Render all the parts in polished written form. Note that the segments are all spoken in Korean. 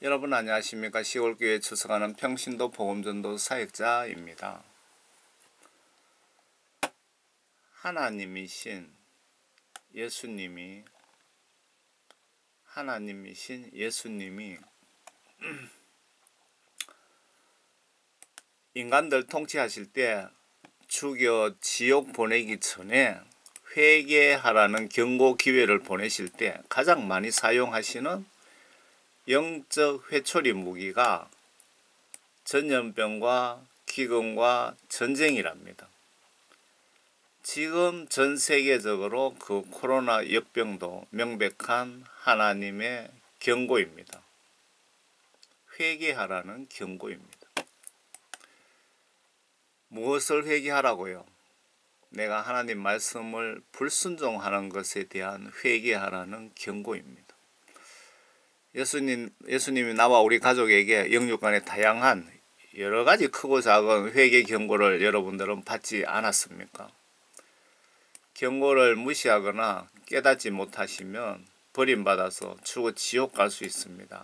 여러분 안녕하십니까. 시골교회에 출석하는 평신도 복음전도 사역자입니다. 하나님이신 예수님이 인간들 통치하실 때 죽여 지옥 보내기 전에 회개하라는 경고 기회를 보내실 때 가장 많이 사용하시는 영적 회초리 무기가 전염병과 기근과 전쟁이랍니다. 지금 전 세계적으로 그 코로나 역병도 명백한 하나님의 경고입니다. 회개하라는 경고입니다. 무엇을 회개하라고요? 내가 하나님 말씀을 불순종하는 것에 대한 회개하라는 경고입니다. 예수님이 나와 우리 가족에게 영육간에 다양한 여러가지 크고 작은 회개 경고를 여러분들은 받지 않았습니까? 경고를 무시하거나 깨닫지 못하시면 버림받아서 죽어 지옥 갈 수 있습니다.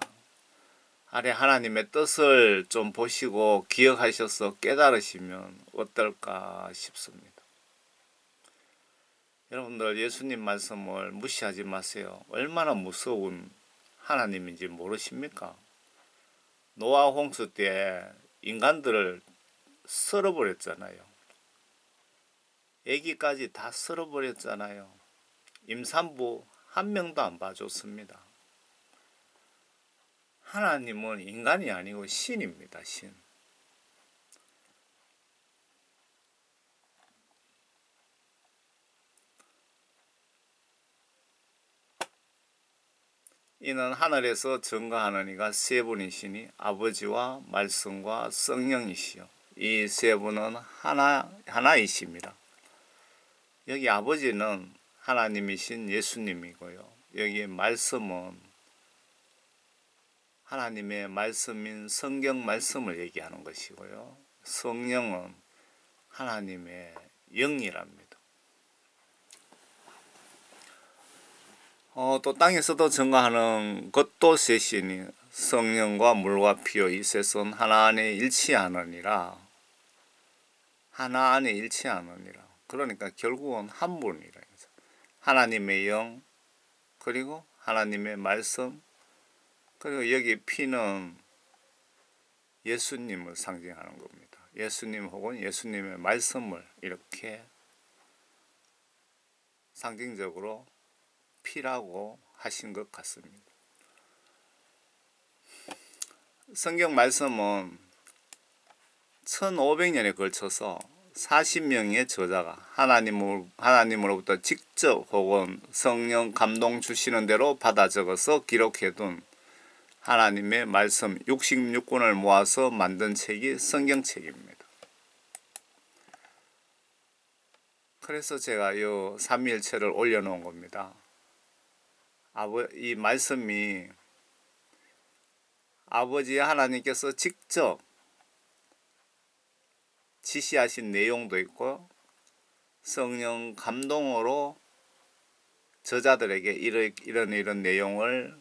아래 하나님의 뜻을 좀 보시고 기억하셔서 깨달으시면 어떨까 싶습니다. 여러분들 예수님 말씀을 무시하지 마세요. 얼마나 무서운 하나님인지 모르십니까? 노아 홍수 때 인간들을 썰어버렸잖아요. 애기까지 다 썰어버렸잖아요. 임산부 한 명도 안 봐줬습니다. 하나님은 인간이 아니고 신입니다. 신. 이는 하늘에서 증거하는 이가 세 분이시니 아버지와 말씀과 성령이시요 이 세 분은 하나이십니다. 여기 아버지는 하나님이신 예수님이고요. 여기 말씀은 하나님의 말씀인 성경 말씀을 얘기하는 것이고요. 성령은 하나님의 영이랍니다. 또 땅에서도 증거하는 것도 셋이니 성령과 물과 피요 이 셋은 하나 안에 일치하느니라. 하나 안에 일치하느니라. 그러니까 결국은 한 분이라. 하나님의 영, 그리고 하나님의 말씀, 그리고 여기 피는 예수님을 상징하는 겁니다. 예수님 혹은 예수님의 말씀을 이렇게 상징적으로 피라고 하신 것 같습니다. 성경 말씀은 1500년에 걸쳐서 40명의 저자가 하나님으로부터 직접 혹은 성령 감동 주시는 대로 받아 적어서 기록해둔 하나님의 말씀 66권을 모아서 만든 책이 성경책입니다. 그래서 제가 이 삼위일체를 올려놓은 겁니다. 이 말씀이 아버지 하나님께서 직접 지시하신 내용도 있고 성령 감동으로 저자들에게 이런 내용을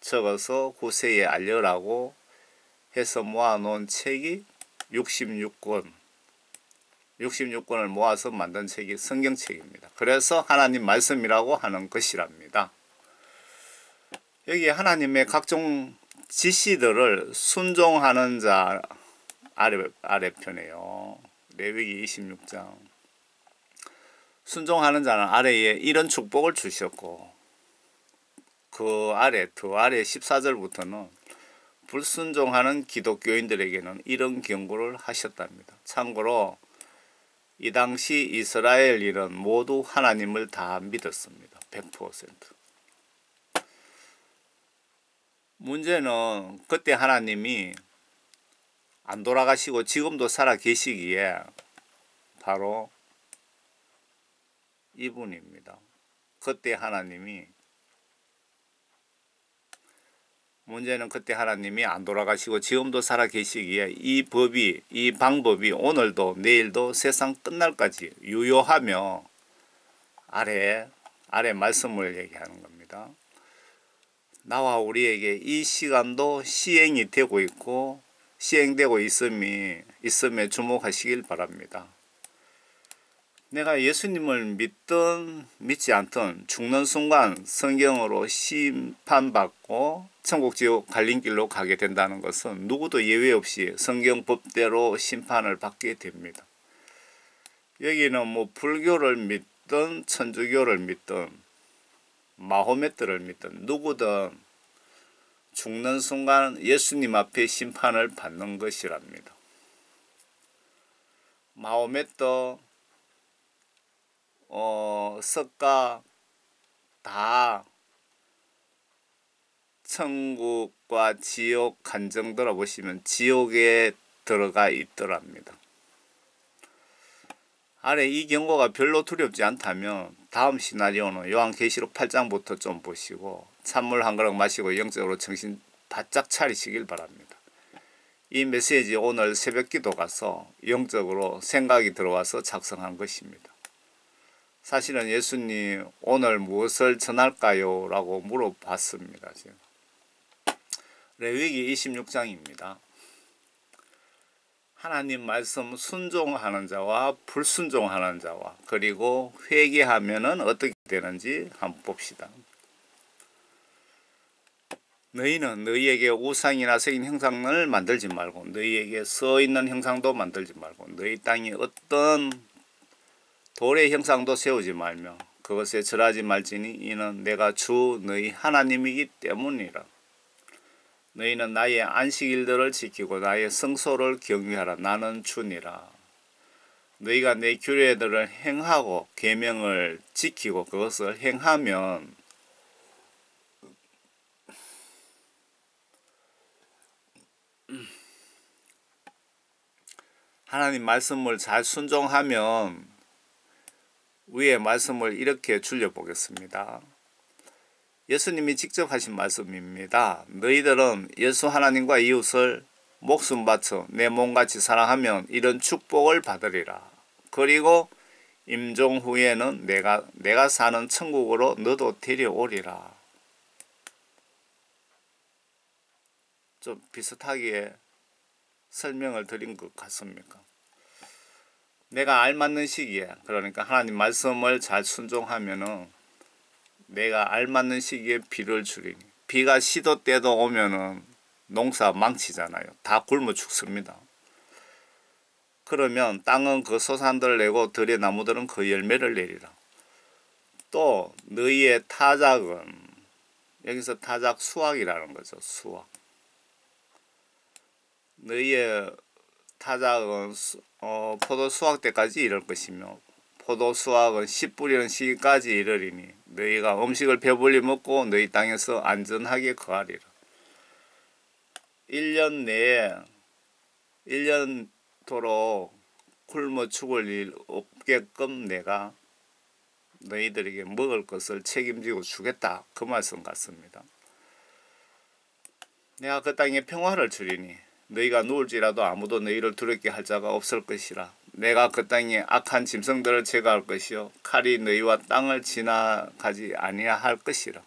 적어서 후세에 알려라고 해서 모아놓은 책이 66권을 모아서 만든 책이 성경책입니다. 그래서 하나님 말씀이라고 하는 것이랍니다. 여기 하나님의 각종 지시들을 순종하는 자 아래편에요. 레위기 26장. 순종하는 자는 아래에 이런 축복을 주셨고 더 아래 14절부터는 불순종하는 기독교인들에게는 이런 경고를 하셨답니다. 참고로 이 당시 이스라엘인은 모두 하나님을 다 믿었습니다. 100%. 문제는 그때 하나님이 안 돌아가시고 지금도 살아 계시기에 바로 이분입니다. 그때 문제는 그때 하나님이 안 돌아가시고 지금도 살아 계시기에 이 방법이 오늘도 내일도 세상 끝날까지 유효하며 아래 말씀을 얘기하는 겁니다. 나와 우리에게 이 시간도 시행이 되고 있고 시행되고 있음에 주목하시길 바랍니다. 내가 예수님을 믿든 믿지 않든 죽는 순간 성경으로 심판받고 천국 지옥 갈림길로 가게 된다는 것은 누구도 예외 없이 성경 법대로 심판을 받게 됩니다. 여기는 뭐 불교를 믿든 천주교를 믿든 마호메트를 믿든 누구든 죽는 순간 예수님 앞에 심판을 받는 것이랍니다. 마호메트 석가 다 천국과 지옥 간정 들어보시면 지옥에 들어가 있더랍니다. 아래 이 경고가 별로 두렵지 않다면 다음 시나리오는 요한계시록 8장부터 좀 보시고 찬물 한 그릇 마시고 영적으로 정신 바짝 차리시길 바랍니다. 이 메시지 오늘 새벽기도 가서 영적으로 생각이 들어와서 작성한 것입니다. 사실은 예수님 오늘 무엇을 전할까요? 라고 물어봤습니다. 제가. 레위기 26장입니다. 하나님 말씀 순종하는 자와 불순종하는 자와 그리고 회개하면은 어떻게 되는지 한번 봅시다. 너희는 너희에게 우상이나 새긴 형상을 만들지 말고 너희에게 서 있는 형상도 만들지 말고 너희 땅에 어떤 돌의 형상도 세우지 말며 그것에 절하지 말지니 이는 내가 주 너희 하나님이기 때문이라. 너희는 나의 안식일들을 지키고 나의 성소를 경유하라. 나는 주니라. 너희가 내 규례들을 행하고 계명을 지키고 그것을 행하면 하나님 말씀을 잘 순종하면 위의 말씀을 이렇게 줄여보겠습니다. 예수님이 직접 하신 말씀입니다. 너희들은 예수 하나님과 이웃을 목숨 바쳐 내 몸같이 사랑하면 이런 축복을 받으리라. 그리고 임종 후에는 내가 사는 천국으로 너도 데려오리라. 좀 비슷하게 설명을 드린 것 같습니까? 내가 알맞는 시기에 그러니까 하나님 말씀을 잘 순종하면은 내가 알맞는 시기에 비를 주리니 비가 시도 때도 오면은 농사 망치잖아요. 다 굶어 죽습니다. 그러면 땅은 그 소산들을 내고 들의 나무들은 그 열매를 내리라. 또 너희의 타작은 여기서 타작 수확이라는 거죠. 수확. 너희의 타작은 포도 수확 때까지 이를 것이며 포도 수확은 씨 뿌리는 시기까지 이르리니 너희가 음식을 배불리 먹고 너희 땅에서 안전하게 거하리라. 1년 내에 1년도록 굶어 죽을 일 없게끔 내가 너희들에게 먹을 것을 책임지고 주겠다. 그 말씀 같습니다. 내가 그 땅에 평화를 주리니 너희가 누울지라도 아무도 너희를 두렵게 할 자가 없을 것이라. 내가 그 땅에 악한 짐승들을 제거할 것이요 칼이 너희와 땅을 지나가지 아니할 것이라.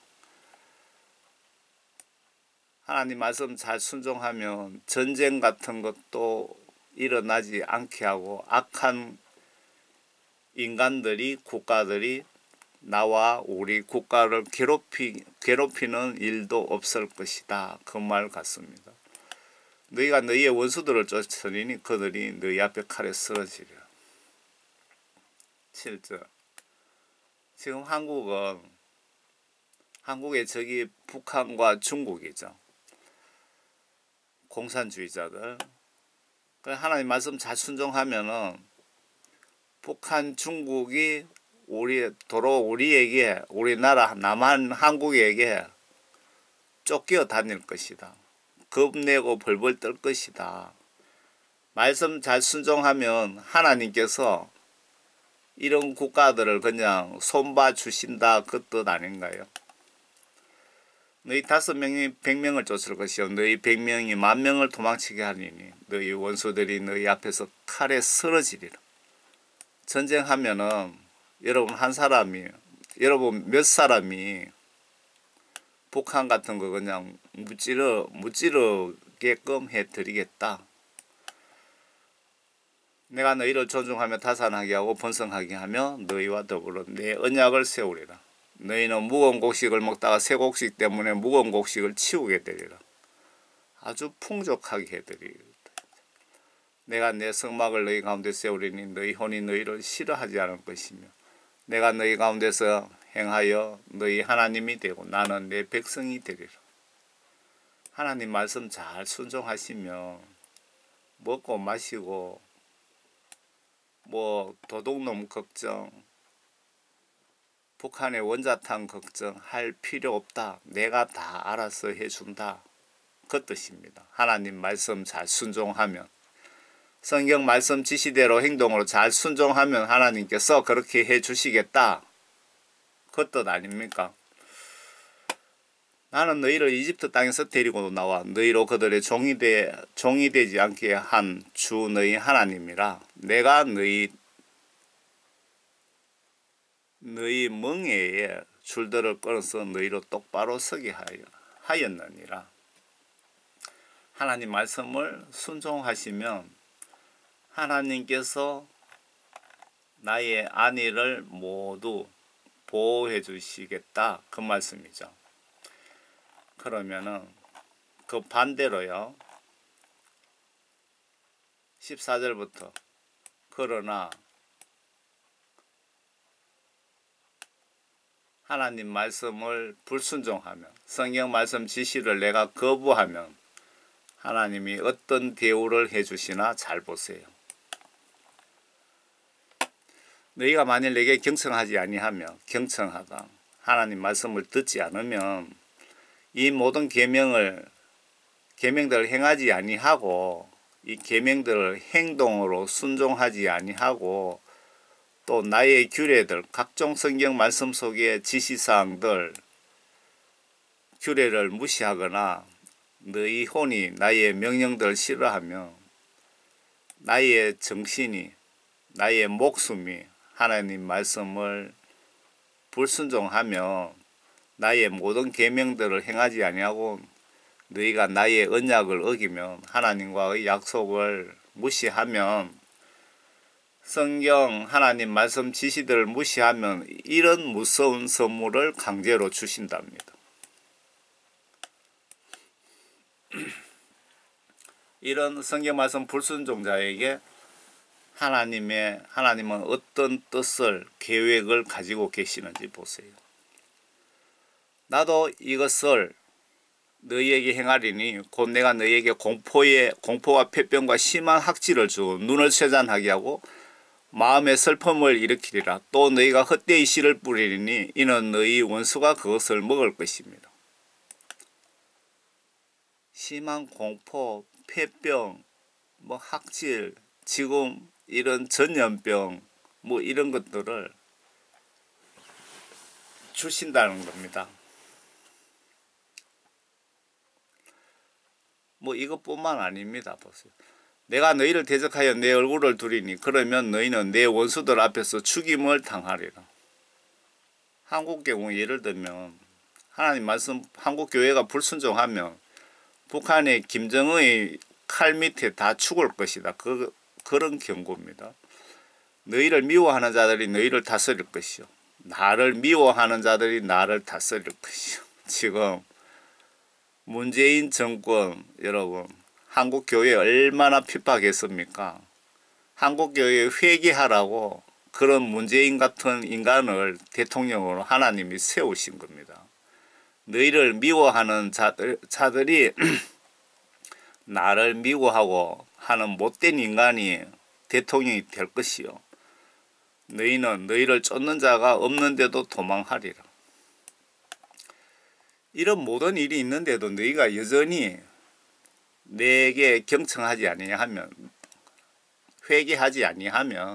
하나님 말씀 잘 순종하면 전쟁 같은 것도 일어나지 않게 하고 악한 인간들이 국가들이 나와 우리 국가를 괴롭히는 일도 없을 것이다. 그 말 같습니다. 너희가 너희의 원수들을 쫓으리니 그들이 너희 앞에 칼에 쓰러지리라. 7절. 지금 한국의 적이 북한과 중국이죠. 공산주의자들. 하나님 말씀 잘 순종하면은 북한, 중국이 우리에게 우리나라 남한 한국에게 쫓겨 다닐 것이다. 겁내고 벌벌 떨 것이다. 말씀 잘 순종하면 하나님께서 이런 국가들을 그냥 손봐 주신다 그 뜻 아닌가요? 너희 5명이 100명을 쫓을 것이요 너희 100명이 10,000명을 도망치게 하리니 너희 원수들이 너희 앞에서 칼에 쓰러지리라. 전쟁하면은 여러분 몇 사람이 북한 같은 거 그냥 무찌르게끔 해드리겠다. 내가 너희를 존중하며 다산하게 하고 번성하게 하며 너희와 더불어 내 언약을 세우리라. 너희는 무거운 곡식을 먹다가 새 곡식 때문에 무거운 곡식을 치우게 되리라. 아주 풍족하게 해드리리라. 내가 내 성막을 너희 가운데 세우리니 너희 혼이 너희를 싫어하지 않을 것이며 내가 너희 가운데서 행하여 너희 하나님이 되고 나는 내 백성이 되리라. 하나님 말씀 잘 순종하시며 먹고 마시고 뭐 도둑놈 걱정, 북한의 원자탄 걱정할 필요 없다. 내가 다 알아서 해준다. 그 뜻입니다. 하나님 말씀 잘 순종하면, 성경 말씀 지시대로 행동으로 잘 순종하면 하나님께서 그렇게 해주시겠다. 그 뜻 아닙니까? 나는 너희를 이집트 땅에서 데리고 나와 너희로 그들의 종이 되지 않게 한 주 너희 하나님이라. 내가 너희 멍에에 줄들을 끊어서 너희로 똑바로 서게 하였느니라. 하나님 말씀을 순종하시면 하나님께서 나의 안위를 모두 보호해 주시겠다. 그 말씀이죠. 그러면은 그 반대로요. 14절부터 그러나 하나님 말씀을 불순종하면, 성경 말씀 지시를 내가 거부하면 하나님이 어떤 대우를 해주시나 잘 보세요. 너희가 만일 내게 경청하지 아니하며 경청하다 하나님 말씀을 듣지 않으면 이 모든 계명들을 행하지 아니하고 이 계명들을 행동으로 순종하지 아니하고 또 나의 규례들, 각종 성경 말씀 속의 지시사항들, 규례를 무시하거나 너희 혼이 나의 명령들을 싫어하며 나의 정신이, 나의 목숨이 하나님 말씀을 불순종하며 나의 모든 계명들을 행하지 아니하고 너희가 나의 언약을 어기면, 하나님과의 약속을 무시하면, 성경 하나님 말씀 지시들을 무시하면 이런 무서운 선물을 강제로 주신답니다. 이런 성경 말씀 불순종자에게 하나님은 어떤 뜻을, 계획을 가지고 계시는지 보세요. 나도 이것을 너희에게 행하리니 곧 내가 너희에게 공포와 폐병과 심한 학질을 주고 눈을 쇠잔하게 하고 마음의 슬픔을 일으키리라. 또 너희가 헛되이 씨를 뿌리리니 이는 너희 원수가 그것을 먹을 것입니다. 심한 공포, 폐병, 학질, 지금 이런 전염병 이런 것들을 주신다는 겁니다. 이것뿐만 아닙니다. 보세요. 내가 너희를 대적하여 내 얼굴을 두리니 그러면 너희는 내 원수들 앞에서 죽임을 당하리라. 한국 경우 예를 들면 하나님 말씀 한국 교회가 불순종하면 북한의 김정은의 칼 밑에 다 죽을 것이다. 그런 경고입니다. 너희를 미워하는 자들이 너희를 다스릴 것이요. 나를 미워하는 자들이 나를 다스릴 것이요. 지금 문재인 정권 여러분 한국교회 얼마나 핍박했습니까? 한국교회 회개하라고 그런 문재인 같은 인간을 대통령으로 하나님이 세우신 겁니다. 너희를 미워하는 자들이 나를 미워하고 하는 못된 인간이 대통령이 될 것이요. 너희는 너희를 쫓는 자가 없는데도 도망하리라. 이런 모든 일이 있는데도 너희가 여전히 내게 경청하지 아니하면, 회개하지 아니하면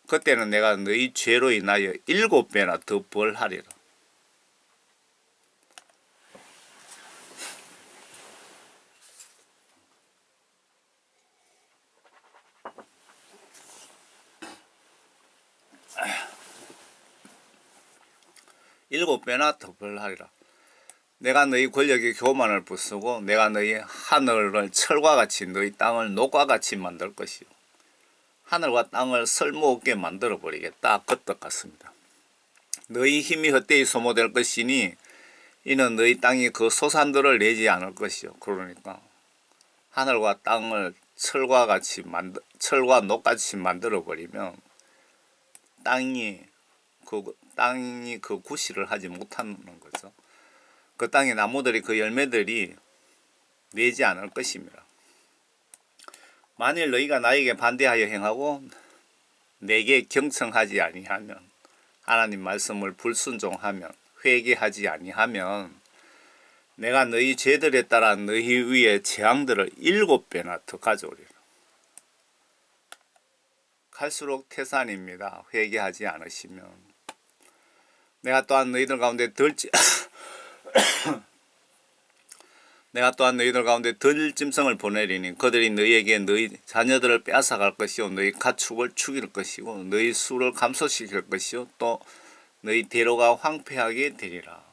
그때는 내가 너희 죄로 인하여 7배나 더 벌하리라. 일곱 배나 더 벌하리라. 내가 너희 권력의 교만을 부수고 내가 너희 하늘을 철과 같이 너희 땅을 녹과 같이 만들 것이요 하늘과 땅을 쓸모없게 만들어 버리겠다. 그 뜻 같습니다. 너희 힘이 헛되이 소모될 것이니 이는 너희 땅이 그 소산들을 내지 않을 것이요. 그러니까 하늘과 땅을 철과 녹같이 만들어 버리면 땅이 그 구실을 하지 못하는 거죠. 그 땅의 나무들이 그 열매들이 내지 않을 것입니다. 만일 너희가 나에게 반대하여 행하고 내게 경청하지 아니하면 하나님 말씀을 불순종하면 회개하지 아니하면 내가 너희 죄들에 따라 너희 위에 재앙들을 7배나 더 가져오리라. 갈수록 태산입니다. 회개하지 않으시면. 내가 또한 너희들 가운데 들짐승을 보내리니 그들이 너희에게 너희 자녀들을 빼앗아갈 것이요 너희 가축을 죽일 것이고 너희 수를 감소시킬 것이요 또 너희 대로가 황폐하게 되리라.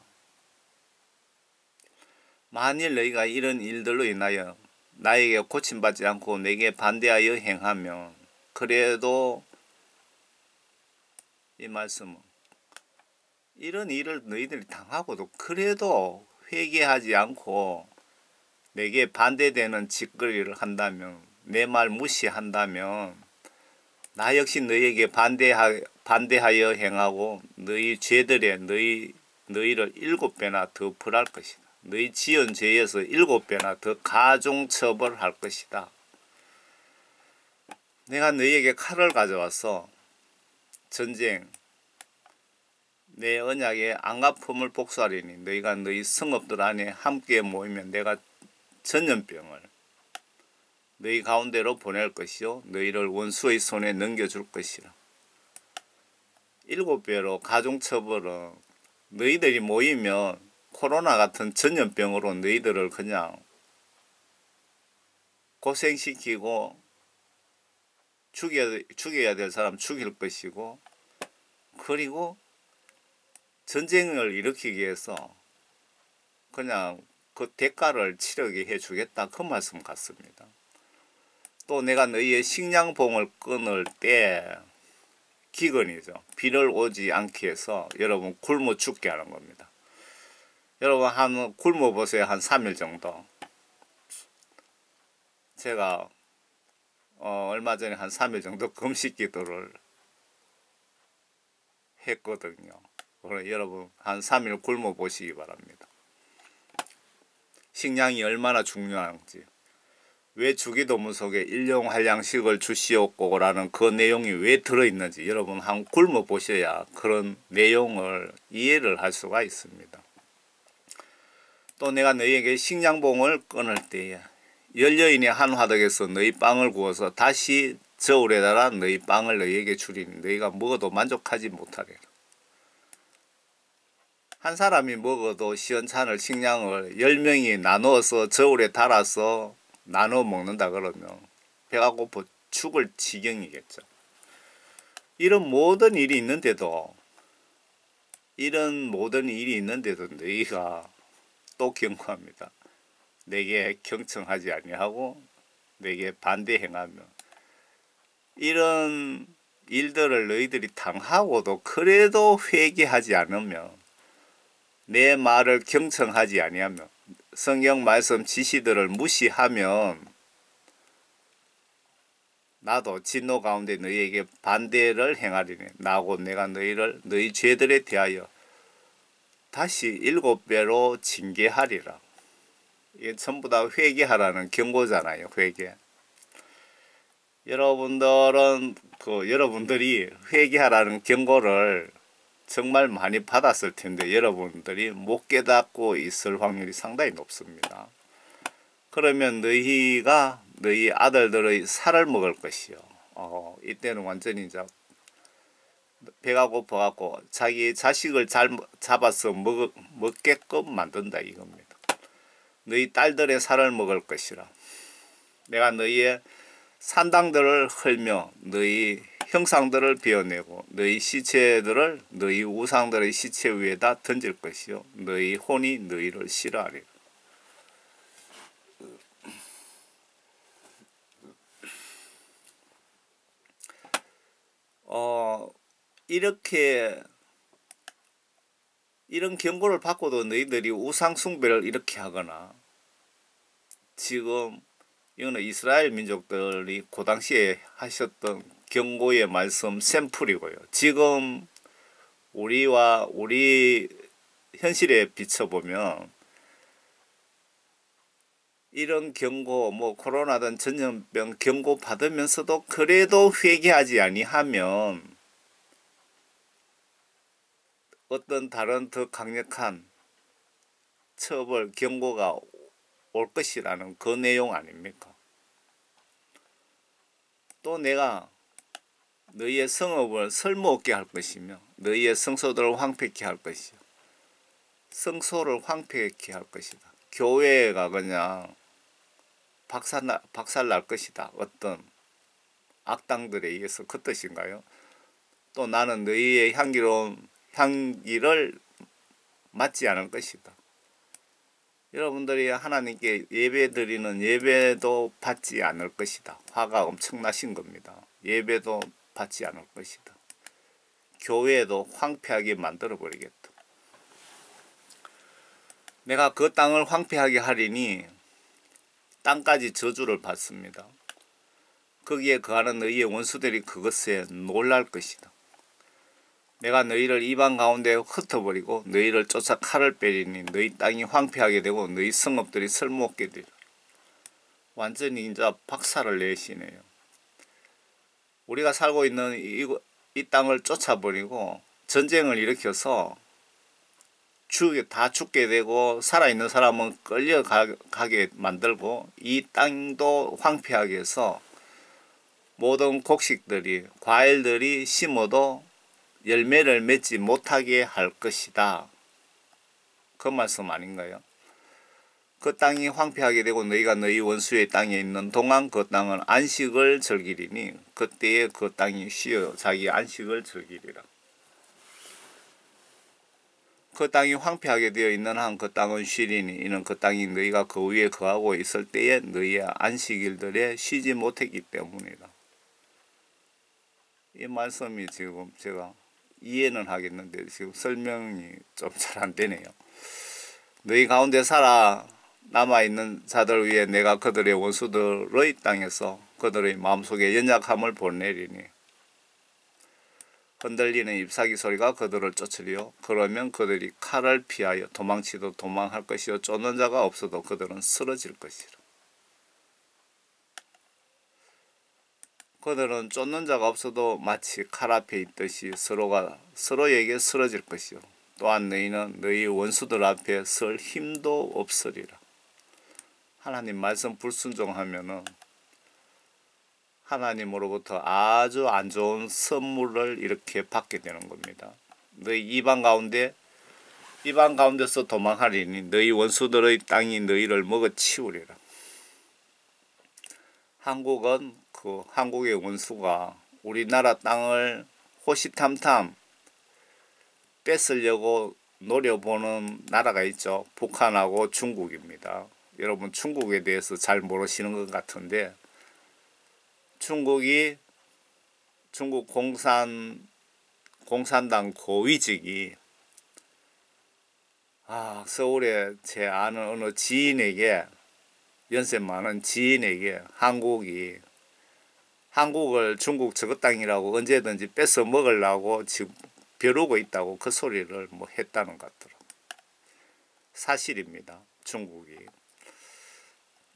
만일 너희가 이런 일들로 인하여 나에게 고침받지 않고 내게 반대하여 행하면 그래도 이 말씀은 이런 일을 너희들이 당하고도 그래도 회개하지 않고 내게 반대되는 짓거리를 한다면 내 말 무시한다면 나 역시 너희에게 반대하여 행하고 너희 죄들에 너희를 7배나 더 벌할 것이다. 너희 지은 죄에서 7배나 더 가중처벌할 것이다. 내가 너희에게 칼을 가져와서 전쟁 내 언약의 안갚음을 복수하리니 너희가 너희 성읍들 안에 함께 모이면 내가 전염병을 너희 가운데로 보낼 것이요 너희를 원수의 손에 넘겨줄 것이라. 7배로 가중처벌은 너희들이 모이면 코로나 같은 전염병으로 너희들을 그냥 고생시키고 죽여야 될 사람 죽일 것이고 그리고 전쟁을 일으키기 위해서 그냥 그 대가를 치르게 해주겠다. 그 말씀 같습니다. 또 내가 너희의 식량봉을 끊을 때 기근이죠. 비를 오지 않게 해서 여러분 굶어 죽게 하는 겁니다. 여러분 굶어 보세요. 한 3일 정도. 제가 얼마 전에 한 3일 정도 금식 기도를 했거든요. 그래서 여러분 한 3일 굶어 보시기 바랍니다. 식량이 얼마나 중요한지. 왜 주기도문 속에 일용할양식을 주시옵고라는 그 내용이 왜 들어있는지 여러분 한 굶어 보셔야 그런 내용을 이해를 할 수가 있습니다. 또 내가 너희에게 식량봉을 끊을 때에 열여인의 한 화덕에서 너희 빵을 구워서 다시 저울에 달아 너희 빵을 너희에게 주리니 너희가 먹어도 만족하지 못하리라. 한 사람이 먹어도 시원찮을 식량을 10명이 나누어서 저울에 달아서 나눠 먹는다 그러면 배가 고파 죽을 지경이겠죠. 이런 모든 일이 있는데도 너희가 또 경고합니다. 내게 경청하지 아니하고 내게 반대 행하며 이런 일들을 너희들이 당하고도 그래도 회개하지 않으면 내 말을 경청하지 아니하며 성경 말씀 지시들을 무시하면 나도 진노 가운데 너희에게 반대를 행하리니 나고 내가 너희 죄들에 대하여 다시 7배로 징계하리라. 이게 전부 다 회개하라는 경고잖아요. 회개. 여러분들이 회개하라는 경고를 정말 많이 받았을 텐데 여러분들이 못 깨닫고 있을 확률이 상당히 높습니다. 그러면 너희 아들들의 살을 먹을 것이요. 이때는 완전히 이제 배가 고파갖고 자기 자식을 잡아서 먹게끔 만든다 이겁니다. 너희 딸들의 살을 먹을 것이라. 내가 너희의 산당들을 헐며 너희 형상들을 베어내고 너희 시체들을 너희 우상들의 시체 위에다 던질 것이요 너희 혼이 너희를 싫어하리라. 이렇게 이런 경고를 받고도 너희들이 우상 숭배를 이렇게 하거나 지금 이거는 이스라엘 민족들이 그 당시에 하셨던 경고의 말씀 샘플이고요. 지금 우리와 우리 현실에 비춰보면 이런 경고 뭐 코로나든 전염병 경고 받으면서도 그래도 회개하지 아니하면 어떤 다른 더 강력한 처벌 경고가 올 것이라는 그 내용 아닙니까? 또 내가 너희의 성읍을 쓸모없게 할 것이며 너희의 성소들을 황폐케 할 것이요 성소를 황폐케 할 것이다. 교회가 그냥 박살날 것이다. 어떤 악당들에 의해서 그 뜻인가요? 또 나는 너희의 향기로운 향기를 맡지 않을 것이다. 여러분들이 하나님께 예배 드리는 예배도 받지 않을 것이다. 화가 엄청나신 겁니다. 예배도 받지 않을 것이다. 교회도 황폐하게 만들어 버리겠다. 내가 그 땅을 황폐하게 하리니 땅까지 저주를 받습니다. 거기에 거하는 너희의 원수들이 그것에 놀랄 것이다. 내가 너희를 이방 가운데 흩어버리고 너희를 쫓아 칼을 빼리니 너희 땅이 황폐하게 되고 너희 성읍들이 쓸모없게 되리라. 완전히 이제 박살을 내시네요. 우리가 살고 있는 이 땅을 쫓아버리고 전쟁을 일으켜서 다 죽게 되고 살아있는 사람은 끌려가게 만들고 이 땅도 황폐하게 해서 모든 곡식들이 과일들이 심어도 열매를 맺지 못하게 할 것이다. 그 말씀 아닌가요? 그 땅이 황폐하게 되고 너희가 너희 원수의 땅에 있는 동안 그 땅은 안식을 즐기리니 그때에 그 땅이 쉬어 자기 안식을 즐기리라. 그 땅이 황폐하게 되어 있는 한 그 땅은 쉬리니 이는 그 땅이 너희가 그 위에 거하고 있을 때에 너희의 안식일들에 쉬지 못했기 때문이다. 이 말씀이 지금 제가 이해는 하겠는데 지금 설명이 좀 잘 안 되네요. 너희 가운데 살아 남아있는 자들 위에 내가 그들의 원수들의 땅에서 그들의 마음속에 연약함을 보내리니 흔들리는 잎사귀 소리가 그들을 쫓으리요. 그러면 그들이 칼을 피하여 도망치도 도망할 것이요 쫓는 자가 없어도 그들은 쓰러질 것이라. 그들은 쫓는 자가 없어도 마치 칼 앞에 있듯이 서로에게 쓰러질 것이요. 또한 너희는 너희 원수들 앞에 설 힘도 없으리라. 하나님 말씀 불순종하면은 하나님으로부터 아주 안 좋은 선물을 이렇게 받게 되는 겁니다. 너희 이방 가운데서 도망하리니 너희 원수들의 땅이 너희를 먹어치우리라. 한국은 그 한국의 원수가 우리나라 땅을 호시탐탐 뺏으려고 노려보는 나라가 있죠. 북한하고 중국입니다. 여러분 중국에 대해서 잘 모르시는 것 같은데 중국 공산당 고위직이 서울에 제 아는 어느 지인에게 연세 많은 지인에게 한국을 중국 저거 땅이라고 언제든지 뺏어 먹으려고 지금 벼르고 있다고 그 소리를 뭐 했다는 것 같더라고요. 사실입니다. 중국이.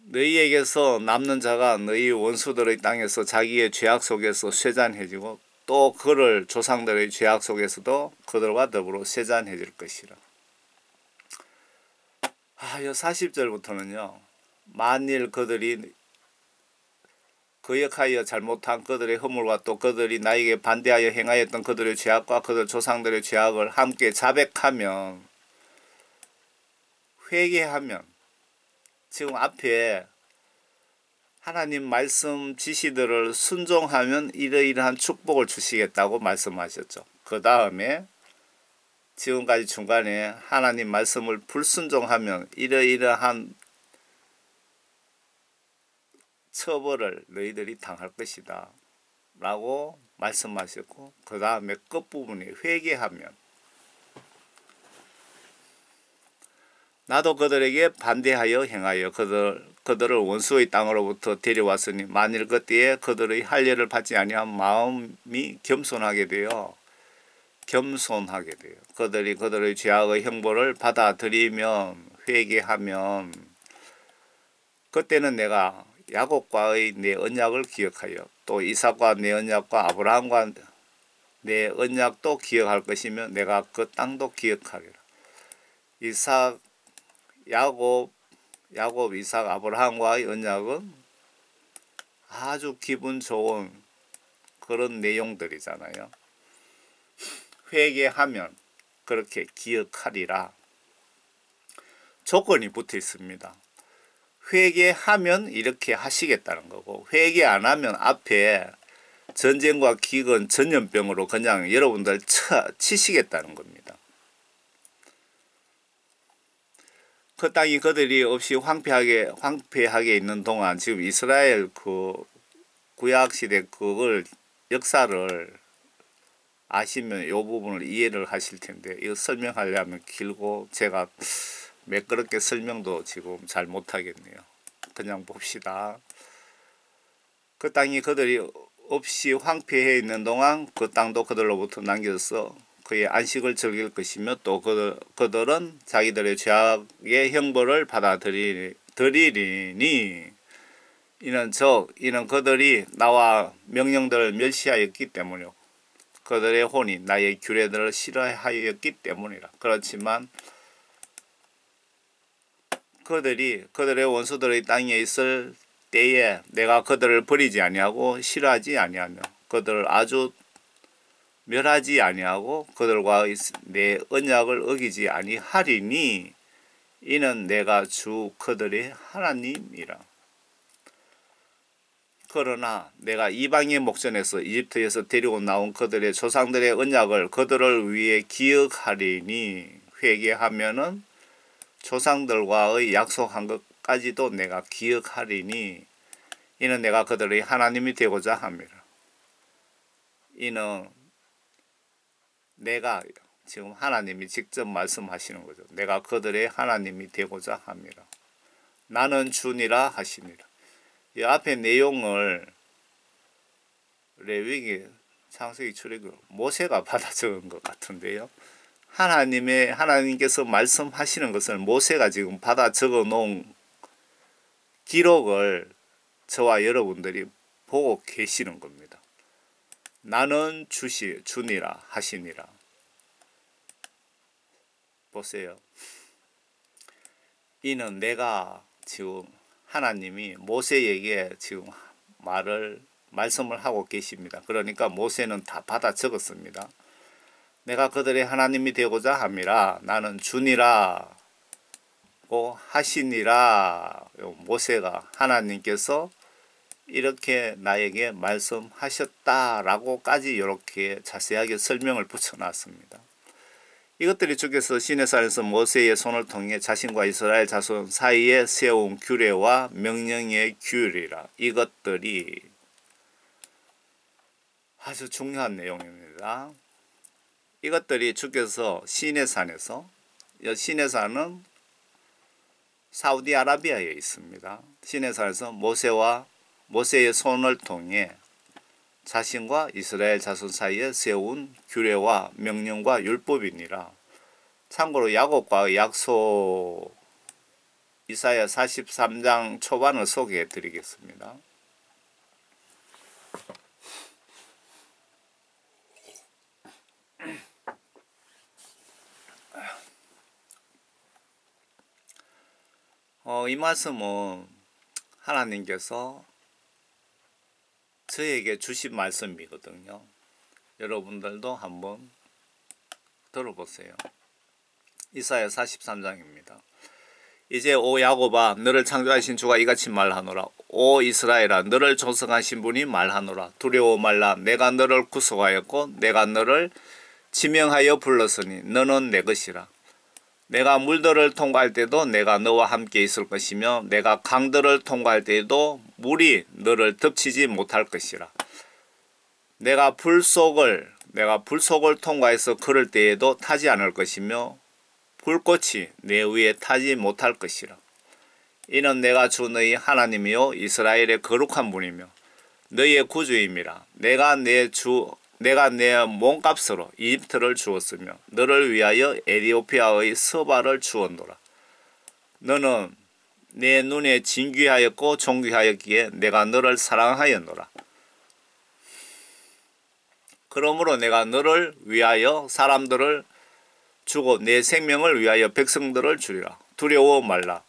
너희에게서 남는 자가 너희 원수들의 땅에서 자기의 죄악 속에서 쇠잔해지고 또 그를 조상들의 죄악 속에서도 그들과 더불어 쇠잔해질 것이라. 이 40절부터는요. 만일 그들이 거역하여 잘못한 그들의 허물과 또 그들이 나에게 반대하여 행하였던 그들의 죄악과 그들 조상들의 죄악을 함께 자백하면 회개하면 지금 앞에 하나님 말씀 지시들을 순종하면 이러이러한 축복을 주시겠다고 말씀하셨죠. 그 다음에 지금까지 중간에 하나님 말씀을 불순종하면 이러이러한 처벌을 너희들이 당할 것이다 라고 말씀하셨고, 그 다음에 끝부분에 회개하면 나도 그들에게 반대하여 행하여 그들을 원수의 땅으로부터 데려왔으니 만일 그때에 그들의 할례를 받지 아니한 마음이 겸손하게 되어 그들이 그들의 죄악의 형벌을 받아들이면 회개하면 그때는 내가 야곱과의 내 언약을 기억하여 또 이삭과 내 언약과 아브라함과 내 언약도 기억할 것이며 내가 그 땅도 기억하리라. 야곱, 이삭, 아브라함과의 언약은 아주 기분 좋은 그런 내용들이잖아요. 회개하면 그렇게 기억하리라. 조건이 붙어 있습니다. 회개하면 이렇게 하시겠다는 거고, 회개 안 하면 앞에 전쟁과 기근, 전염병으로 그냥 여러분들 치시겠다는 겁니다. 그 땅이 그들이 없이 황폐하게 있는 동안 지금 이스라엘 그 구약시대 그걸 역사를 아시면 이 부분을 이해를 하실 텐데, 이거 설명하려면 길고 제가 매끄럽게 설명도 지금 잘 못하겠네요. 그냥 봅시다. 그 땅이 그들이 없이 황폐해 있는 동안 그 땅도 그들로부터 남겨서 그의 안식을 즐길 것이며 또 그들은 자기들의 죄악의 형벌을 받아들이리니 이는 그들이 나와 명령들을 멸시하였기 때문이요 그들의 혼이 나의 규례들을 싫어하였기 때문이라. 그렇지만 그들의 원수들의 땅에 있을 때에 내가 그들을 버리지 아니하고 싫어하지 아니하며 그들을 아주 멸하지 아니하고 그들과 내 언약을 어기지 아니하리니 이는 내가 주 그들의 하나님이라. 그러나 내가 이방의 목전에서 이집트에서 데리고 나온 그들의 조상들의 언약을 그들을 위해 기억하리니 회개하면은 조상들과의 약속한 것까지도 내가 기억하리니 이는 내가 그들의 하나님이 되고자 함이라. 이는 내가 지금 하나님이 직접 말씀하시는 거죠. 내가 그들의 하나님이 되고자 함이라. 나는 주니라 하시니라. 이 앞에 내용을 레위기, 창세기, 출애굽, 모세가 받아 적은 것 같은데요. 하나님께서 말씀하시는 것을 모세가 지금 받아 적어 놓은 기록을 저와 여러분들이 보고 계시는 겁니다. 나는 주니라 하시니라. 보세요. 이는 내가 지금 하나님이 모세에게 지금 말씀을 하고 계십니다. 그러니까 모세는 다 받아 적었습니다. 내가 그들의 하나님이 되고자 함이라. 나는 주니라 하시니라. 모세가 하나님께서 이렇게 나에게 말씀하셨다라고까지 이렇게 자세하게 설명을 붙여놨습니다. 이것들이 주께서 시내산에서 모세의 손을 통해 자신과 이스라엘 자손 사이에 세운 규례와 명령의 규례라. 이것들이 아주 중요한 내용입니다. 이것들이 주께서 시내산에서, 시내산은 사우디아라비아에 있습니다. 시내산에서 모세의 손을 통해 자신과 이스라엘 자손 사이에 세운 규례와 명령과 율법이니라. 참고로 야곱과의 약속 이사야 43장 초반을 소개해 드리겠습니다. 이 말씀은 하나님께서 저에게 주신 말씀이거든요. 여러분들도 한번 들어보세요. 이사야 43장입니다. 이제 오 야곱아 너를 창조하신 주가 이같이 말하노라. 오 이스라엘아 너를 조성하신 분이 말하노라. 두려워 말라. 내가 너를 구속하였고 내가 너를 지명하여 불렀으니 너는 내 것이라. 내가 물들을 통과할 때도 내가 너와 함께 있을 것이며 내가 강들을 통과할 때에도 물이 너를 덮치지 못할 것이라. 내가 불속을 통과해서 걸을 때에도 타지 않을 것이며 불꽃이 내 위에 타지 못할 것이라. 이는 내가 주 너희 하나님이요 이스라엘의 거룩한 분이며 너희의 구주임이라. 내가 내 몸값으로 이집트를 주었으며 너를 위하여 에티오피아의 서바를 주었노라. 너는 내 눈에 진귀하였고 존귀하였기에 내가 너를 사랑하였노라. 그러므로 내가 너를 위하여 사람들을 주고 내 생명을 위하여 백성들을 주리라. 두려워 말라.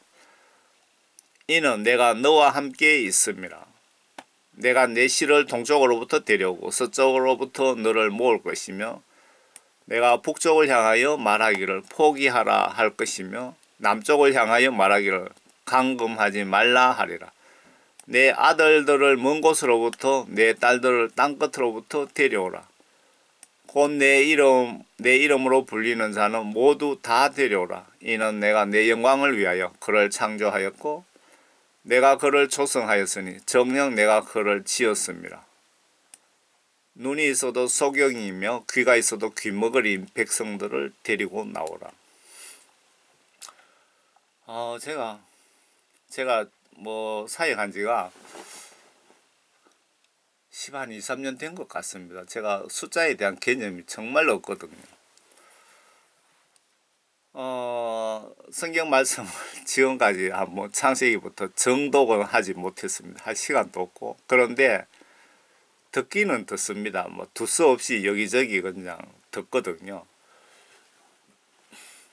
이는 내가 너와 함께 있음이라. 내가 내 실을 동쪽으로부터 데려오고 서쪽으로부터 너를 모을 것이며 내가 북쪽을 향하여 말하기를 포기하라 할 것이며 남쪽을 향하여 말하기를 감금하지 말라 하리라. 내 아들들을 먼 곳으로부터 내 딸들을 땅끝으로부터 데려오라. 곧 내 이름으로 불리는 자는 모두 다 데려오라. 이는 내가 내 영광을 위하여 그를 창조하였고 내가 그를 조성하였으니 정녕 내가 그를 지었습니다. 눈이 있어도 소경이며 귀가 있어도 귀머거리인 백성들을 데리고 나오라. 제가 사역한 지가 한 2, 3년 된 것 같습니다. 제가 숫자에 대한 개념이 정말 없거든요. 성경 말씀을 지금까지 창세기부터 정독은 하지 못했습니다. 할 시간도 없고. 그런데 듣기는 듣습니다. 두서없이 여기저기 그냥 듣거든요.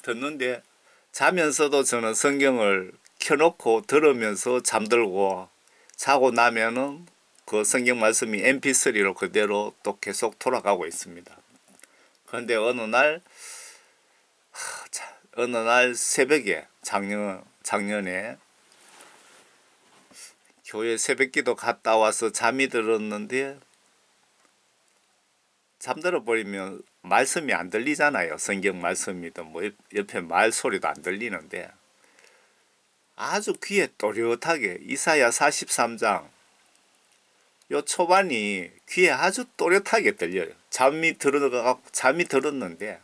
듣는데 자면서도 저는 성경을 켜놓고 들으면서 잠들고 자고 나면은 그 성경 말씀이 mp3로 그대로 또 계속 돌아가고 있습니다. 그런데 어느 날 새벽에 작년에 교회 새벽기도 갔다 와서 잠이 들었는데 잠들어 버리면 말씀이 안 들리잖아요. 성경 말씀이든 옆에 말 소리도 안 들리는데 아주 귀에 또렷하게 이사야 43장 요 초반이 귀에 아주 또렷하게 들려요. 잠이 들었는데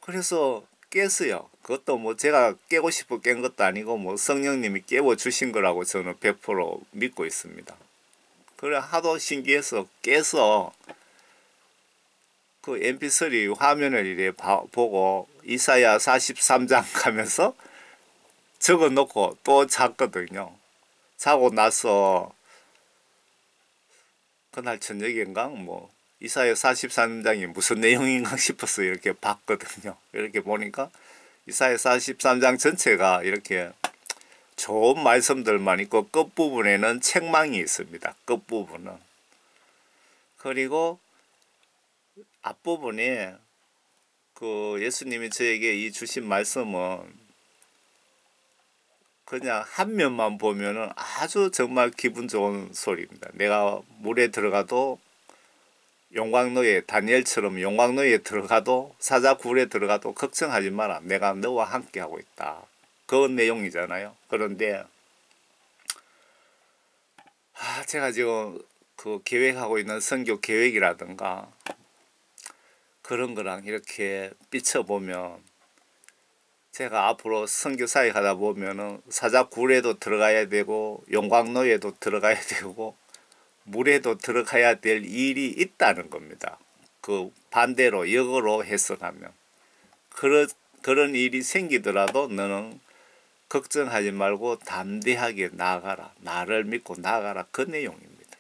그래서 깼어요. 그것도 제가 깨고 싶어 깬 것도 아니고 성령님이 깨워주신 거라고 저는 100% 믿고 있습니다. 그래 하도 신기해서 깨서 그 mp3 화면을 이래 보고 이사야 43장 가면서 적어 놓고 또 잤거든요. 자고 나서 그날 저녁인가 이사야 43장이 무슨 내용인가 싶어서 이렇게 봤거든요. 이렇게 보니까 이사야 43장 전체가 이렇게 좋은 말씀들만 있고 끝부분에는 책망이 있습니다. 끝부분은. 그리고 앞부분에 그 예수님이 저에게 이 주신 말씀은 그냥 한 면만 보면은 아주 정말 기분 좋은 소리입니다. 내가 물에 들어가도 용광로에 다니엘처럼 용광로에 들어가도 사자굴에 들어가도 걱정하지 마라. 내가 너와 함께 하고 있다. 그 내용이잖아요. 그런데 제가 지금 그 계획하고 있는 선교 계획이라든가 그런 거랑 이렇게 비춰보면 제가 앞으로 선교 사역 하다 보면은 사자굴에도 들어가야 되고 용광로에도 들어가야 되고 물에도 들어가야 될 일이 있다는 겁니다. 그 반대로 역으로 해석하면 그런 일이 생기더라도 너는 걱정하지 말고 담대하게 나아가라. 나를 믿고 나아가라. 그 내용입니다.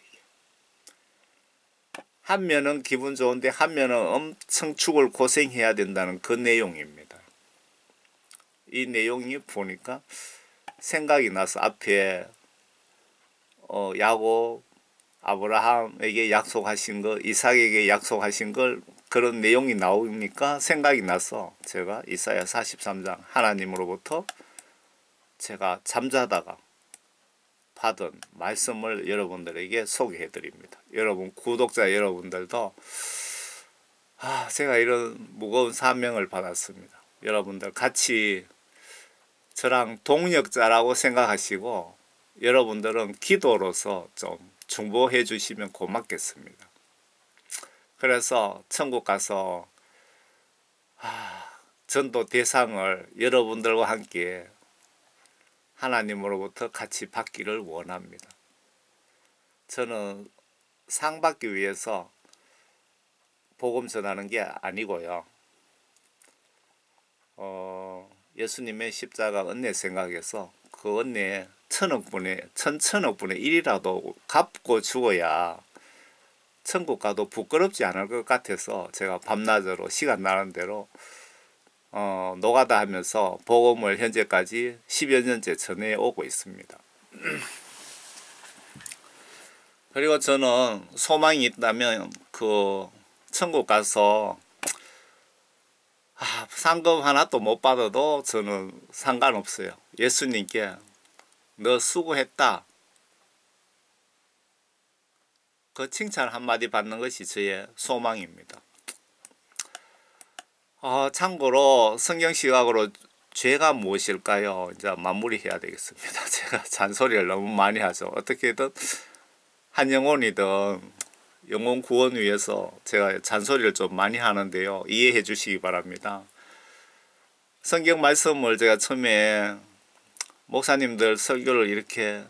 한 면은 기분 좋은데 한 면은 엄청 죽을 고생해야 된다는 그 내용입니다. 이 내용이 보니까 생각이 나서 앞에 야곱 아브라함에게 약속하신 거, 이삭에게 약속하신 걸 그런 내용이 나오니까 생각이 나서 제가 이사야 43장 하나님으로부터 제가 잠자다가 받은 말씀을 여러분들에게 소개해 드립니다. 여러분 구독자 여러분들도 제가 이런 무거운 사명을 받았습니다. 여러분들 같이 저랑 동력자라고 생각하시고 여러분들은 기도로서 좀 중보해 주시면 고맙겠습니다. 그래서 천국 가서 전도 대상을 여러분들과 함께 하나님으로부터 같이 받기를 원합니다. 저는 상 받기 위해서 복음 전하는 게 아니고요. 예수님의 십자가 은혜 생각해서 그 은혜에 천천억 분의 1이라도 갚고 죽어야 천국 가도 부끄럽지 않을 것 같아서 제가 밤낮으로 시간 나는 대로 노가다 하면서 복음을 현재까지 10여 년째 전해 오고 있습니다. 그리고 저는 소망이 있다면 그 천국 가서 상금 하나도 못 받아도 저는 상관없어요. 예수님께 너 수고했다, 그 칭찬 한마디 받는 것이 저의 소망입니다. 참고로 성경시각으로 죄가 무엇일까요? 이제 마무리해야 되겠습니다. 제가 잔소리를 너무 많이 하죠. 어떻게든 한 영혼이든 영혼 구원 위해서 제가 잔소리를 좀 많이 하는데요. 이해해 주시기 바랍니다. 성경 말씀을 제가 처음에 목사님들 설교를 이렇게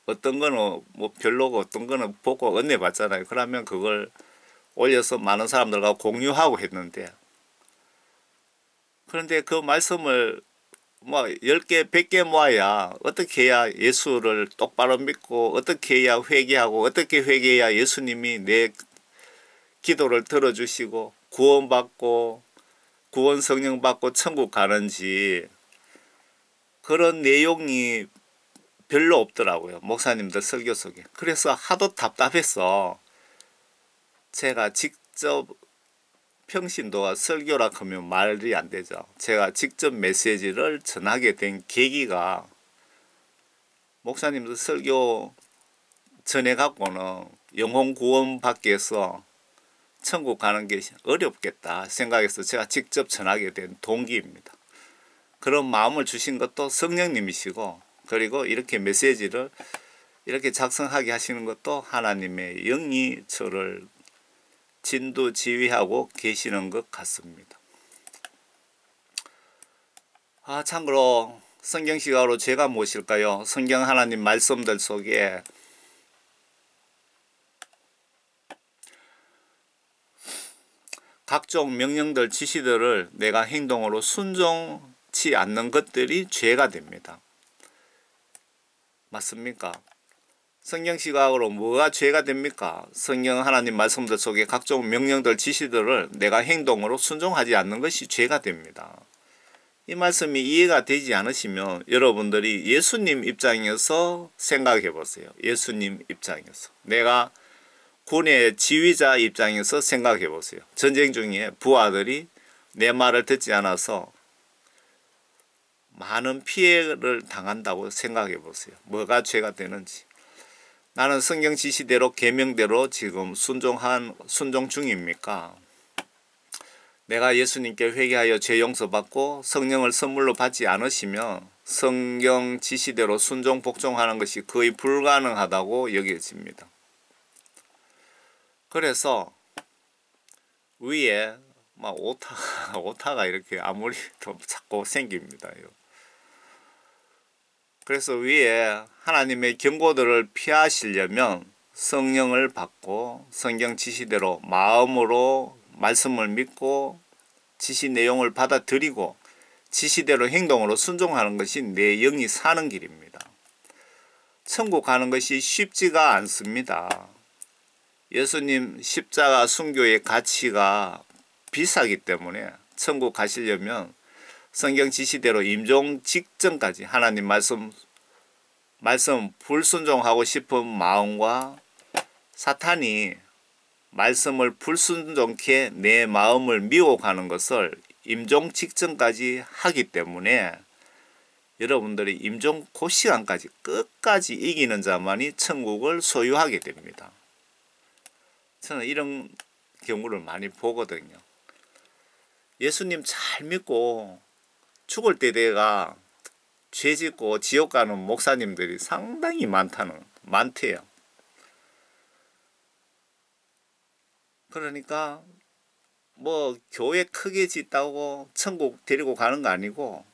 어떤 거는 뭐 별로고 어떤 거는 보고 은혜 받잖아요. 그러면 그걸 올려서 많은 사람들과 공유하고 했는데, 그런데 그 말씀을 뭐 10개, 100개 모아야 어떻게 해야 예수를 똑바로 믿고 어떻게 해야 회개하고 어떻게 회개해야 예수님이 내 기도를 들어주시고 구원받고 구원 성령 받고 천국 가는지 그런 내용이 별로 없더라고요. 목사님들 설교 속에. 그래서 하도 답답해서 제가 직접 평신도가 설교라 하면 말이 안 되죠. 제가 직접 메시지를 전하게 된 계기가 목사님들 설교 전해 갖고는 영혼 구원 받기 위해서 천국 가는 게 어렵겠다 생각해서 제가 직접 전하게 된 동기입니다. 그런 마음을 주신 것도 성령님이시고, 그리고 이렇게 메시지를 이렇게 작성하게 하시는 것도 하나님의 영이 저를 진두지휘하고 계시는 것 같습니다. 참고로 성경시각으로 죄가 무엇일까요? 성경 하나님 말씀들 속에 각종 명령들 지시들을 내가 행동으로 순종치 않는 것들이 죄가 됩니다. 맞습니까? 성경시각으로 뭐가 죄가 됩니까? 성경 하나님 말씀들 속에 각종 명령들 지시들을 내가 행동으로 순종하지 않는 것이 죄가 됩니다. 이 말씀이 이해가 되지 않으시면 여러분들이 예수님 입장에서 생각해 보세요. 예수님 입장에서. 내가 군의 지휘자 입장에서 생각해 보세요. 전쟁 중에 부하들이 내 말을 듣지 않아서 많은 피해를 당한다고 생각해 보세요. 뭐가 죄가 되는지. 나는 성경 지시대로 계명대로 지금 순종 중입니까? 내가 예수님께 회개하여 죄 용서받고 성령을 선물로 받지 않으시면 성경 지시대로 순종 복종하는 것이 거의 불가능하다고 여겨집니다. 그래서 위에 막 오타가 이렇게 아무리 더 자꾸 생깁니다. 그래서 위에 하나님의 경고들을 피하시려면 성령을 받고 성경 지시대로 마음으로 말씀을 믿고 지시 내용을 받아들이고 지시대로 행동으로 순종하는 것이 내 영이 사는 길입니다. 천국 가는 것이 쉽지가 않습니다. 예수님 십자가 순교의 가치가 비싸기 때문에 천국 가시려면 성경 지시대로 임종 직전까지 하나님 말씀 불순종하고 싶은 마음과 사탄이 말씀을 불순종케 내 마음을 미혹하는 것을 임종 직전까지 하기 때문에 여러분들이 임종 그 시간까지 끝까지 이기는 자만이 천국을 소유하게 됩니다. 저는 이런 경우를 많이 보거든요. 예수님 잘 믿고 죽을 때 내가 죄 짓고 지옥 가는 목사님들이 상당히 많대요. 그러니까 뭐 교회 크게 짓다고 천국 데리고 가는 거 아니고,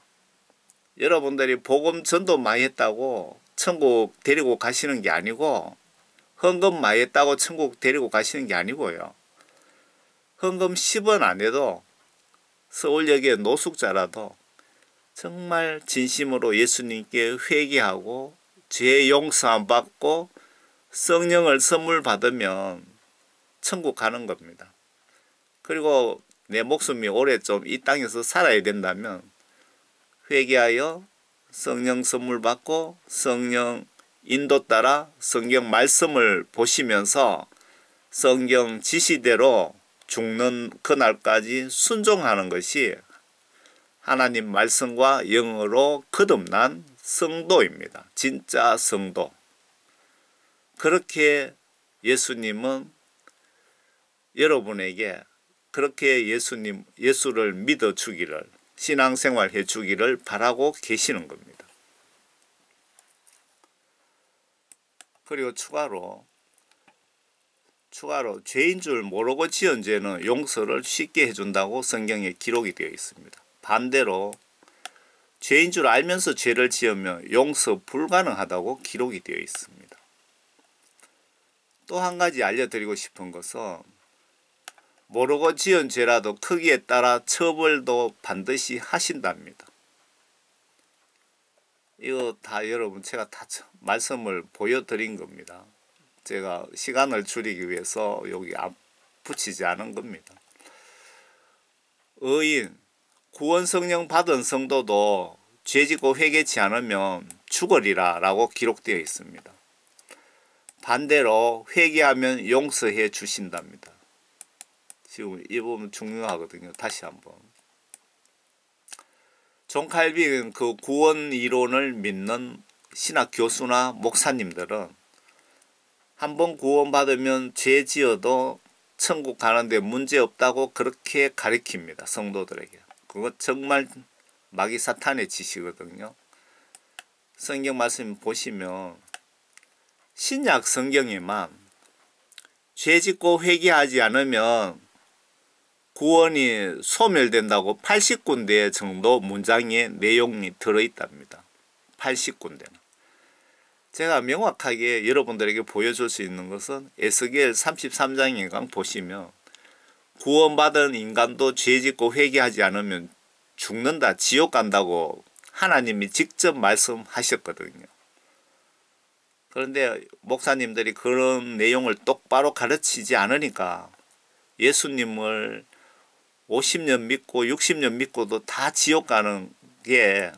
여러분들이 복음 전도 많이 했다고 천국 데리고 가시는 게 아니고, 헌금 많이 했다고 천국 데리고 가시는 게 아니고요. 헌금 10원 안 해도 서울역의 노숙자라도 정말 진심으로 예수님께 회개하고 죄 용서 받고 성령을 선물 받으면 천국 가는 겁니다. 그리고 내 목숨이 오래 좀 이 땅에서 살아야 된다면 회개하여 성령 선물 받고 성령 인도 따라 성경 말씀을 보시면서 성경 지시대로 죽는 그날까지 순종하는 것이 하나님 말씀과 영으로 거듭난 성도입니다. 진짜 성도. 그렇게 예수님은 여러분에게 그렇게 예수를 믿어 주기를, 신앙생활 해 주기를 바라고 계시는 겁니다. 그리고 추가로 죄인 줄 모르고 지은 죄는 용서를 쉽게 해준다고 성경에 기록이 되어 있습니다. 반대로 죄인 줄 알면서 죄를 지으면 용서 불가능하다고 기록이 되어 있습니다. 또 한 가지 알려드리고 싶은 것은 모르고 지은 죄라도 크기에 따라 처벌도 반드시 하신답니다. 이거 다 여러분 제가 다 말씀을 보여드린 겁니다. 제가 시간을 줄이기 위해서 여기 붙이지 않은 겁니다. 의인, 구원 성령 받은 성도도 죄짓고 회개치 않으면 죽으리라 라고 기록되어 있습니다. 반대로 회개하면 용서해 주신답니다. 지금 이 부분 중요하거든요. 다시 한번. 존 칼빈 그 구원 이론을 믿는 신학 교수나 목사님들은 한번 구원받으면 죄 지어도 천국 가는데 문제 없다고 그렇게 가르칩니다. 성도들에게. 그거 정말 마귀 사탄의 짓이거든요. 성경 말씀 보시면 신약 성경에만 죄 짓고 회개하지 않으면 구원이 소멸된다고 80군데 정도 문장의 내용이 들어있답니다. 80군데는. 제가 명확하게 여러분들에게 보여줄 수 있는 것은 에스겔 33장에 보시면 구원받은 인간도 죄짓고 회개하지 않으면 죽는다, 지옥 간다고 하나님이 직접 말씀하셨거든요. 그런데 목사님들이 그런 내용을 똑바로 가르치지 않으니까 예수님을 50년 믿고 60년 믿고도 다 지옥 가는 게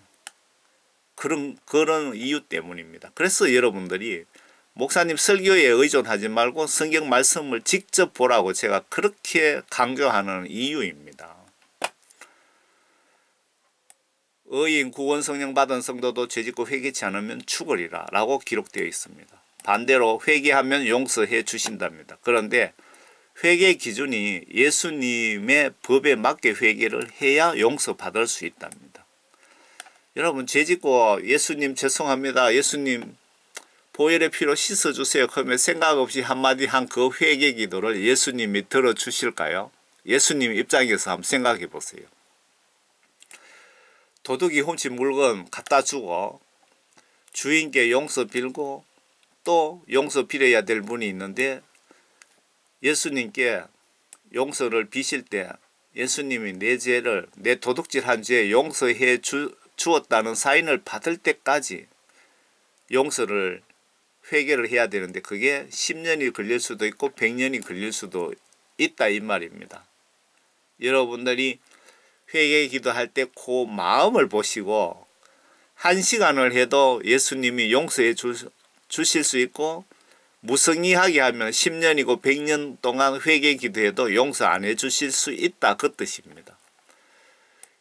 그런 이유 때문입니다. 그래서 여러분들이 목사님 설교에 의존하지 말고 성경 말씀을 직접 보라고 제가 그렇게 강조하는 이유입니다. 의인 구원 성령 받은 성도도 죄짓고 회개치 않으면 죽으리라 라고 기록되어 있습니다. 반대로 회개하면 용서해 주신답니다. 그런데 회개 기준이 예수님의 법에 맞게 회개를 해야 용서받을 수 있답니다. 여러분 죄짓고 예수님 죄송합니다. 예수님 보혈의 피로 씻어주세요. 그러면 생각 없이 한마디 한 그 회개 기도를 예수님이 들어주실까요? 예수님 입장에서 한번 생각해 보세요. 도둑이 훔친 물건 갖다 주고 주인께 용서 빌고 또 용서 빌어야 될 분이 있는데 예수님께 용서를 비실 때 예수님이 내 죄를, 내 도둑질한 죄 용서해 주었다는 사인을 받을 때까지 용서를 회개를 해야 되는데 그게 10년이 걸릴 수도 있고 100년이 걸릴 수도 있다 이 말입니다. 여러분들이 회개 기도할 때 그 마음을 보시고 1시간을 해도 예수님이 용서해 주실 수 있고 무성의하게 하면 10년이고 100년 동안 회개 기도해도 용서 안 해주실 수 있다 그 뜻입니다.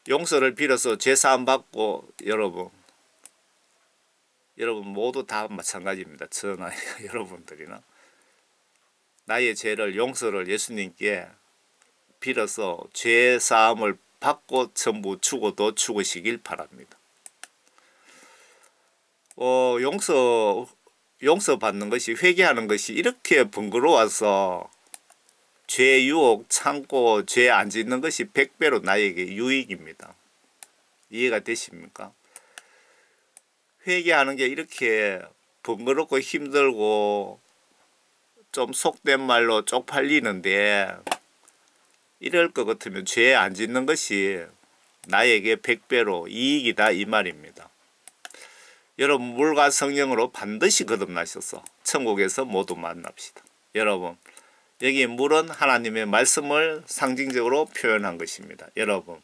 용서를 빌어서 죄사함 받고 여러분 여러분 모두 다 마찬가지입니다. 저나 여러분들이나 나의 죄를 용서를 예수님께 빌어서 죄 사함을 받고 전부 죽어도 죽으시길 바랍니다. 용서 받는 것이, 회개하는 것이 이렇게 번거로워서 죄 유혹 참고 죄 안 짓는 것이 100배로 나에게 유익입니다. 이해가 되십니까? 회개하는 게 이렇게 번거롭고 힘들고 좀 속된 말로 쪽팔리는데, 이럴 것 같으면 죄 안 짓는 것이 나에게 100배로 이익이다 이 말입니다. 여러분 물과 성령으로 반드시 거듭나셔서 천국에서 모두 만납시다. 여러분 여기 물은 하나님의 말씀을 상징적으로 표현한 것입니다. 여러분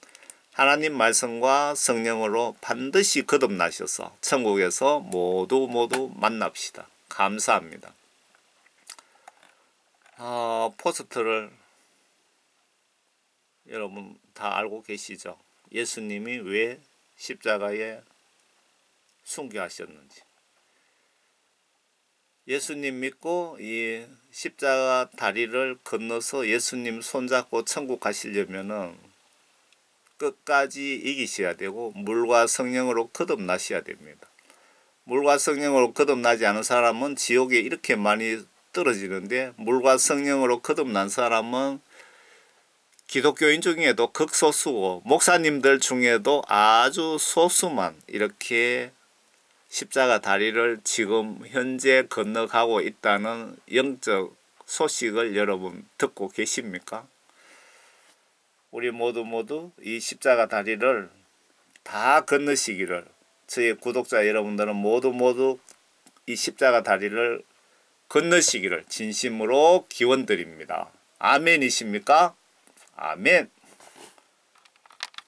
하나님 말씀과 성령으로 반드시 거듭나셔서 천국에서 모두 만납시다. 감사합니다. 포스터를 여러분 다 알고 계시죠? 예수님이 왜 십자가에 순교하셨는지. 예수님 믿고 이 십자가 다리를 건너서 예수님 손잡고 천국 가시려면은 끝까지 이기셔야 되고 물과 성령으로 거듭나셔야 됩니다. 물과 성령으로 거듭나지 않은 사람은 지옥에 이렇게 많이 떨어지는데, 물과 성령으로 거듭난 사람은 기독교인 중에도 극소수고 목사님들 중에도 아주 소수만 이렇게 십자가 다리를 지금 현재 건너가고 있다는 영적 소식을 여러분 듣고 계십니까? 우리 모두 이 십자가 다리를 다 건너시기를, 저희 구독자 여러분들은 모두 이 십자가 다리를 건너시기를 진심으로 기원드립니다. 아멘이십니까? 아멘.